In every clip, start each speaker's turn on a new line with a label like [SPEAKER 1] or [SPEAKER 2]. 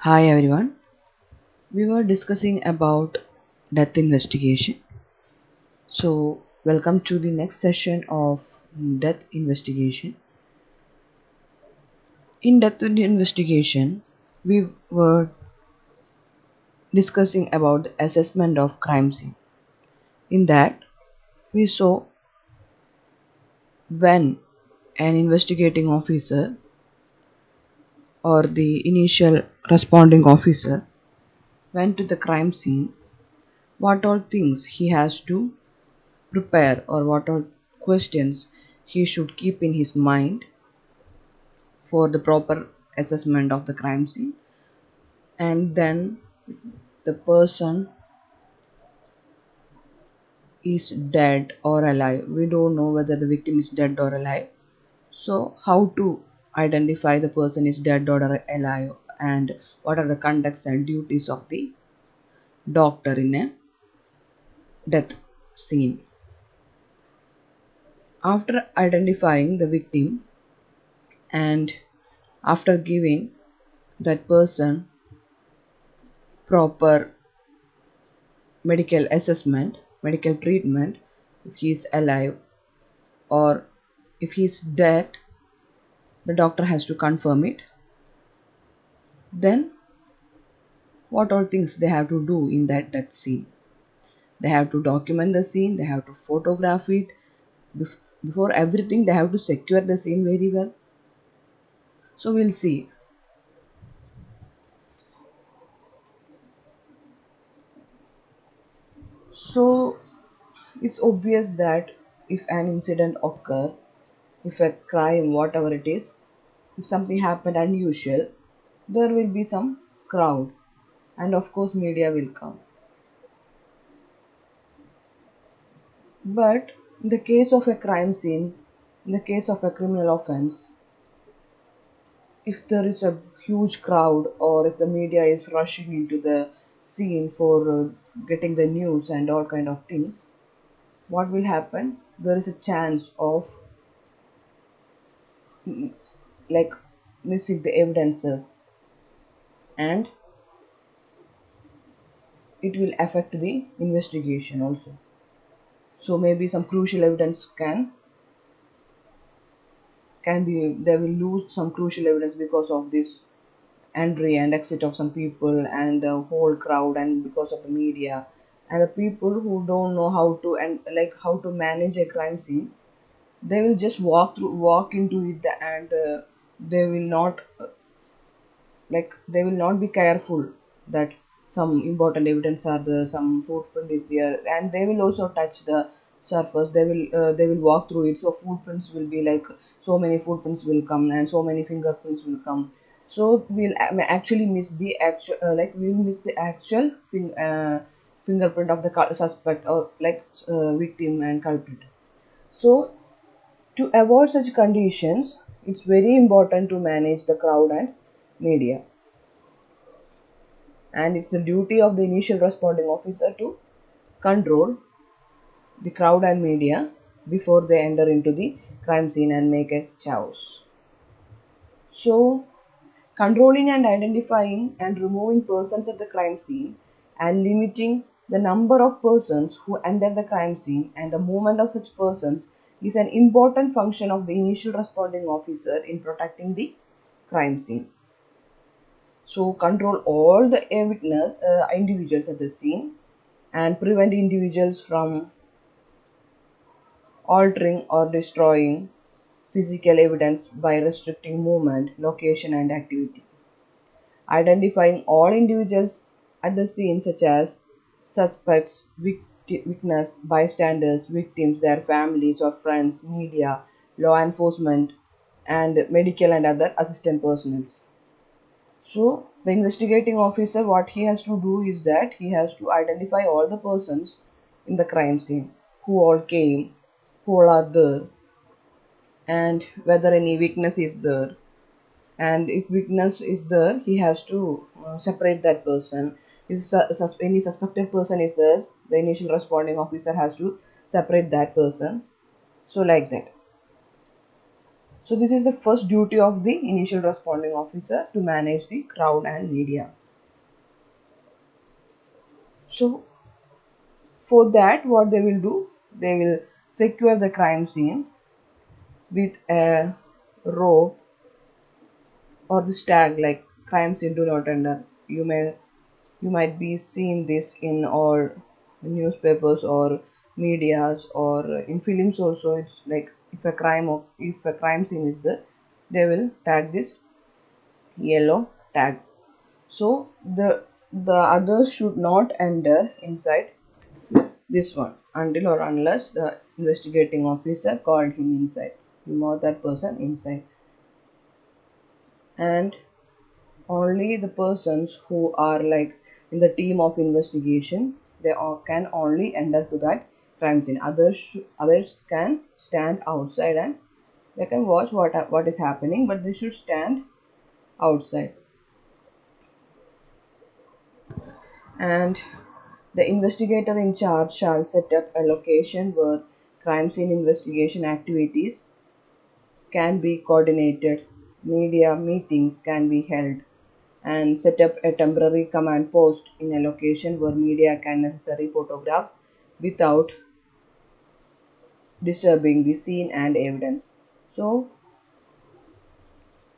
[SPEAKER 1] Hi everyone. We were discussing about death investigation. So, welcome to the next session of death investigation. In death investigation, we were discussing about the assessment of crime scene. In that, we saw when an investigating officer or the initial responding officer went to the crime scene, what all things he has to prepare or what all questions he should keep in his mind for the proper assessment of the crime scene. And then if the person is dead or alive, we don't know whether the victim is dead or alive. So how to identify the person is dead or alive, and what are the conducts and duties of the doctor in a death scene? After identifying the victim and after giving that person proper medical assessment, medical treatment, if he is alive or if he is dead, the doctor has to confirm it. Then, what all things they have to do in that death scene? They have to document the scene, they have to photograph it. Before everything, they have to secure the scene very well. So, we'll see. So, it's obvious that if an incident occur, if a crime, whatever it is, if something happened unusual, there will be some crowd, and of course media will come. But in the case of a crime scene, in the case of a criminal offense, if there is a huge crowd or if the media is rushing into the scene for getting the news and all kind of things, what will happen? There is a chance of like missing the evidences, and it will affect the investigation also. So maybe some crucial evidence can be, they will lose some crucial evidence because of this entry and exit of some people and the whole crowd and because of the media and the people who don't know how to and like how to manage a crime scene. They will just walk into it, and they will not they will not be careful that some important evidence are there, some footprint is there, and they will also touch the surface. They will walk through it, so footprints will be like so many footprints will come and so many fingerprints will come. So we'll actually miss the actual we'll miss the actual fingerprint of the suspect or victim and culprit. So to avoid such conditions, it's very important to manage the crowd and media, and it's the duty of the initial responding officer to control the crowd and media before they enter into the crime scene and make a chaos. So, controlling and identifying and removing persons at the crime scene and limiting the number of persons who enter the crime scene and the movement of such persons is an important function of the initial responding officer in protecting the crime scene. So, control all the individuals at the scene and prevent individuals from altering or destroying physical evidence by restricting movement, location, and activity. Identifying all individuals at the scene, such as suspects, witness, bystanders, victims, their families or friends, media, law enforcement, and medical and other assistant personnel. So, the investigating officer, what he has to do is that he has to identify all the persons in the crime scene, who all came, who all are there, and whether any weakness is there. And if weakness is there, he has to separate that person. If any suspected person is there, the initial responding officer has to separate that person. So, like that. So this is the first duty of the initial responding officer, to manage the crowd and media. So for that, what they will do, they will secure the crime scene with a rope or the tag like crime scene do not enter. You might be seen this in all newspapers or medias or in films also. It's like if a crime scene is there, they will tag this yellow tag. So the others should not enter inside this one until or unless the investigating officer called him or that person inside. And only the persons who are like in the team of investigation, they all can only enter to that crime scene. Others can stand outside and they can watch what is happening, but they should stand outside. And the investigator in charge shall set up a location where crime scene investigation activities can be coordinated, media meetings can be held, and set up a temporary command post in a location where media can necessary photographs without disturbing the scene and evidence. So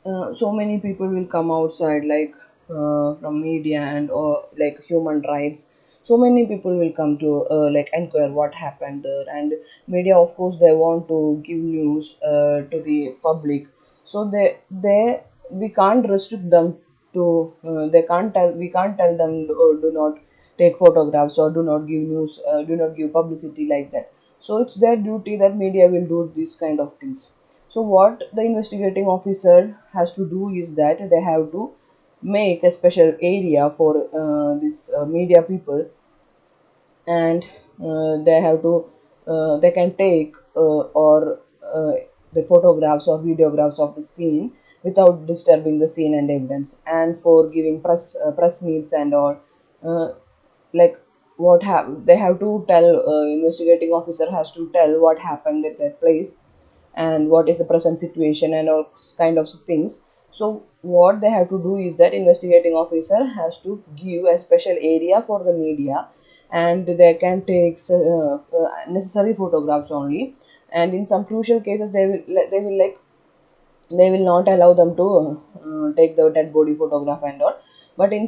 [SPEAKER 1] so many people will come outside like from media and or like human rights. So many people will come to like inquire what happened there. And media, of course, they want to give news to the public. So they we can't restrict them to they can't tell we can't tell them do not take photographs or do not give news, do not give publicity like that. So it's their duty that media will do these kind of things. So what the investigating officer has to do is that they have to make a special area for this media people. And they have to they can take or the photographs or videographs of the scene without disturbing the scene and evidence. And for giving press meets and all, uh, like they have to tell, investigating officer has to tell what happened at that place and what is the present situation and all kind of things. So what they have to do is that investigating officer has to give a special area for the media, and they can take necessary photographs only. And in some crucial cases, they will not allow them to take the dead body photograph and all. But in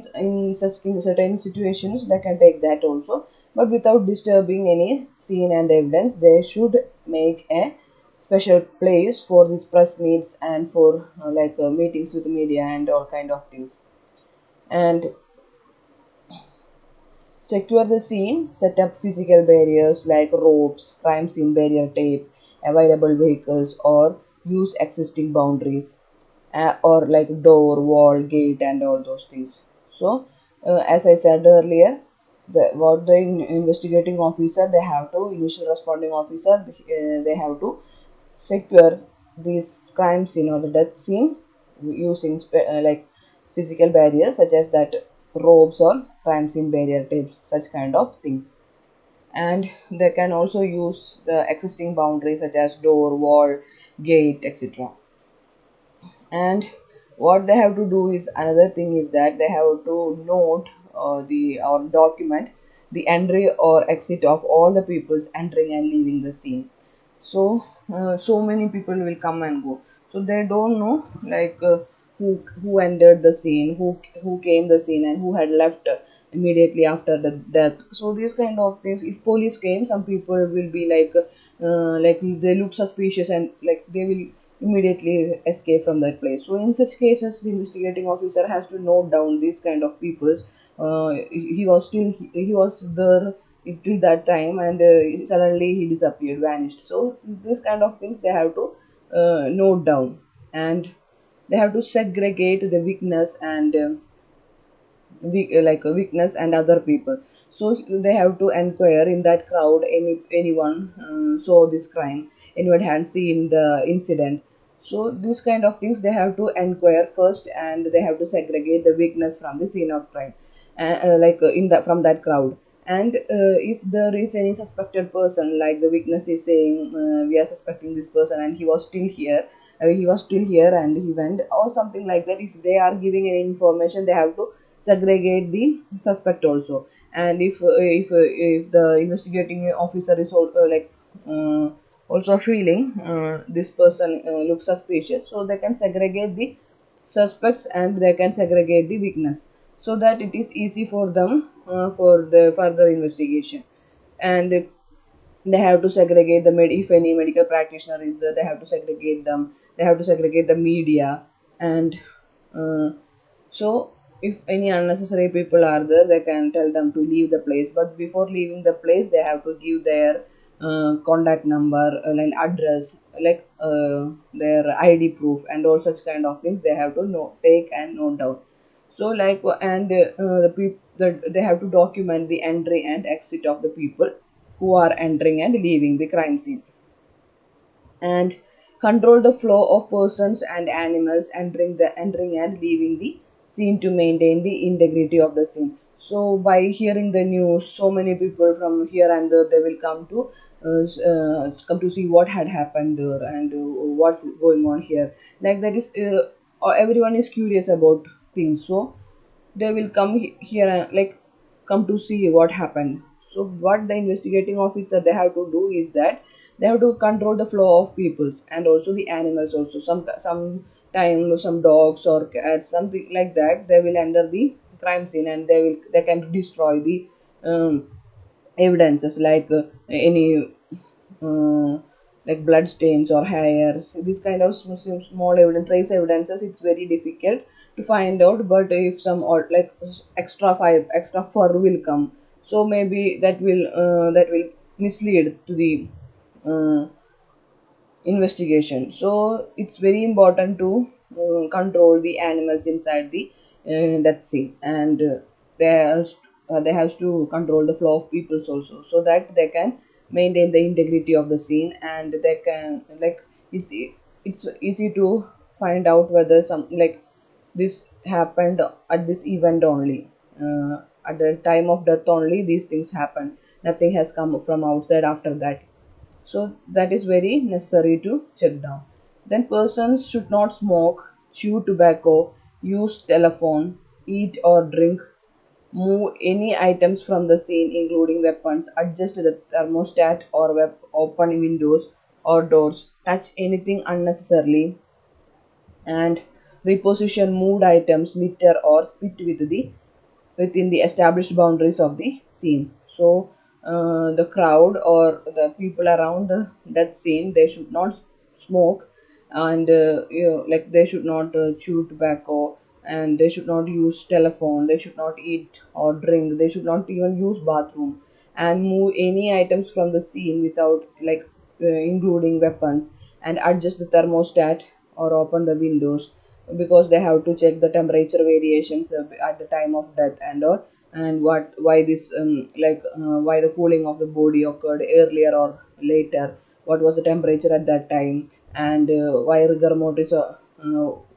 [SPEAKER 1] certain situations they can take that also, but without disturbing any scene and evidence. They should make a special place for these press meets and for meetings with the media and all kind of things. And secure the scene, set up physical barriers like ropes, crime scene barrier tape, available vehicles, or use existing boundaries, or like door, wall, gate, and all those things. So, as I said earlier, what the investigating officer they have to, initial responding officer, they have to secure this crime scene or the death scene using physical barriers such as that ropes or crime scene barrier tapes, such kind of things. And they can also use the existing boundaries such as door, wall, gate, etc. And what they have to do is another thing is that they have to note the or document the entry or exit of all the peoples entering and leaving the scene. So so many people will come and go, so they don't know who entered the scene, who came the scene, and who had left immediately after the death. So these kind of things, if police came, some people will be like they look suspicious and like they will immediately escape from that place. So in such cases, the investigating officer has to note down these kind of people. He was there till that time, and suddenly he disappeared, vanished. So these kind of things they have to note down. And they have to segregate the weakness and like a weakness and other people. So they have to inquire in that crowd, anyone saw this crime, anyone had seen the incident. So these kind of things they have to inquire first, and they have to segregate the weakness from the scene of crime, in that from that crowd. And if there is any suspected person, like the witness is saying, we are suspecting this person and he was still here, he was still here and he went, or something like that. If they are giving any information, they have to segregate the suspect also. And if the investigating officer is uh, also feeling this person looks suspicious, so they can segregate the suspects and they can segregate the witness, so that it is easy for them for the further investigation. And they have to segregate the if any medical practitioner is there, they have to segregate them, they have to segregate the media. And uh, so if any unnecessary people are there, they can tell them to leave the place, but before leaving the place they have to give their contact number, like address, their id proof and all such kind of things they have to take and note down. So and the people that they have to document the entry and exit of the people who are entering and leaving the crime scene, and control the flow of persons and animals entering and leaving the scene to maintain the integrity of the scene. So by hearing the news, so many people from here and there, they will come to see what had happened there and what's going on here. Like that is everyone is curious about things, so they will come here and come to see what happened. So what the investigating officer they have to do is that they have to control the flow of peoples and also the animals also. Some time some dogs or cats, something like that, they will enter the crime scene and they can destroy the um, evidences, any uh, blood stains or hairs, this kind of small evidence, trace evidences, it's very difficult to find out. But if some or extra fur will come, so maybe that will mislead to the uh, investigation. So it's very important to control the animals inside the death scene, and they have to control the flow of peoples also, so that they can maintain the integrity of the scene. And they can it's easy to find out whether some this happened at this event only, at the time of death only these things happen, nothing has come from outside after that. So that is very necessary to check down. Then persons should not smoke, chew tobacco, use telephone, eat or drink, move any items from the scene including weapons, adjust the thermostat or open windows or doors, touch anything unnecessarily, and reposition moved items, litter or spit within the established boundaries of the scene. So the crowd or the people around that scene, they should not smoke, and they should not chew tobacco, and they should not use telephone, they should not eat or drink, they should not even use bathroom, and move any items from the scene without including weapons, and adjust the thermostat or open the windows, because they have to check the temperature variations at the time of death and all, and why this why the cooling of the body occurred earlier or later, what was the temperature at that time, and why rigor mortis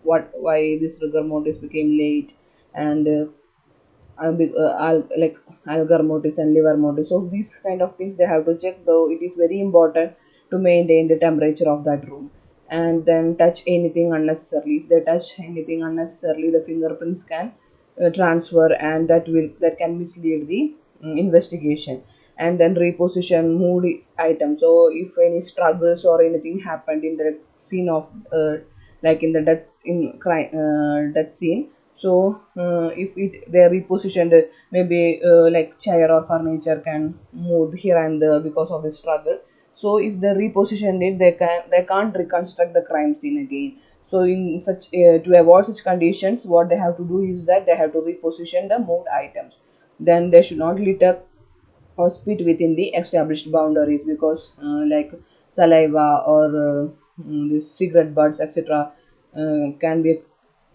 [SPEAKER 1] what why this rigor mortis became late, and algar mortis and liver mortis. So these kind of things they have to check, though it is very important to maintain the temperature of that room. And then touch anything unnecessarily. If they touch anything unnecessarily, the fingerprints can transfer, and that can mislead the investigation. And then reposition moved item. So if any struggles or anything happened in the scene of in the death scene, so if they are repositioned, maybe chair or furniture can move here and there because of the struggle. So if they reposition it, they can't reconstruct the crime scene again. So in such to avoid such conditions, what they have to do is that they have to reposition the moved items. Then they should not litter or spit within the established boundaries, because saliva or this cigarette butts, etc., can be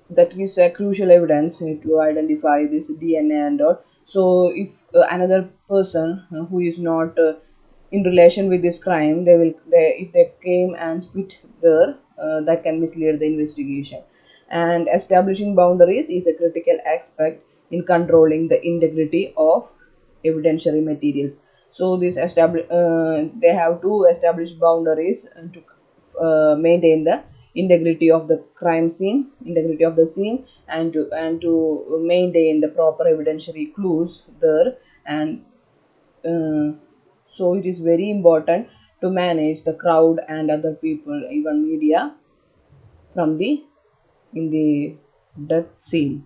[SPEAKER 1] that is a crucial evidence to identify this DNA and all. So if another person who is not in relation with this crime, if they came and spit there, that can mislead the investigation. And establishing boundaries is a critical aspect in controlling the integrity of evidentiary materials. So they have to establish boundaries to maintain the integrity of the crime scene, integrity of the scene, and to maintain the proper evidentiary clues there. And uh, so it is very important to manage the crowd and other people, even media, from the in the death scene.